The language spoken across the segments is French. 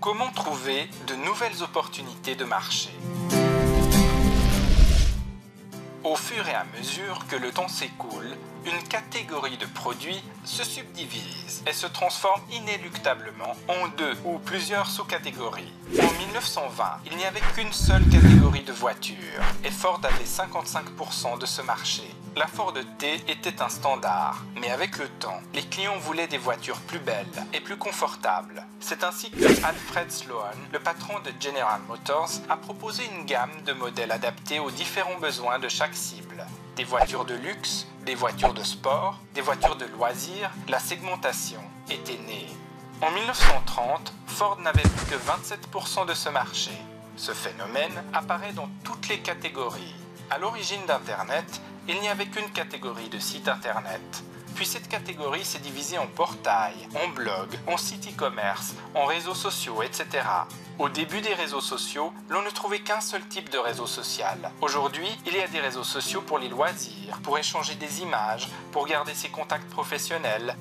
Comment trouver de nouvelles opportunités de marché? Au fur et à mesure que le temps s'écoule, une catégorie de produits se subdivise et se transforme inéluctablement en deux ou plusieurs sous-catégories. En 1920, il n'y avait qu'une seule catégorie de voitures et Ford avait 55% de ce marché. La Ford T était un standard, mais avec le temps, les clients voulaient des voitures plus belles et plus confortables. C'est ainsi que Alfred Sloan, le patron de General Motors, a proposé une gamme de modèles adaptés aux différents besoins de chaque cible. Des voitures de luxe, des voitures de sport, des voitures de loisirs, la segmentation était née. En 1930, Ford n'avait plus que 27% de ce marché. Ce phénomène apparaît dans toutes les catégories. À l'origine d'Internet, il n'y avait qu'une catégorie de sites Internet. Puis cette catégorie s'est divisée en portails, en blogs, en sites e-commerce, en réseaux sociaux, etc. Au début des réseaux sociaux, l'on ne trouvait qu'un seul type de réseau social. Aujourd'hui, il y a des réseaux sociaux pour les loisirs, pour échanger des images, pour garder ses contacts professionnels.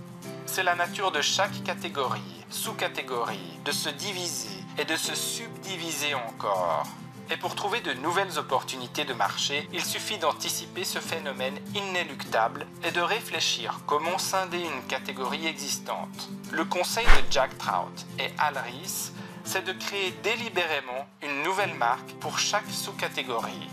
C'est la nature de chaque catégorie, sous-catégorie, de se diviser et de se subdiviser encore. Et pour trouver de nouvelles opportunités de marché, il suffit d'anticiper ce phénomène inéluctable et de réfléchir comment scinder une catégorie existante. Le conseil de Jack Trout et Al Ries, c'est de créer délibérément une nouvelle marque pour chaque sous-catégorie.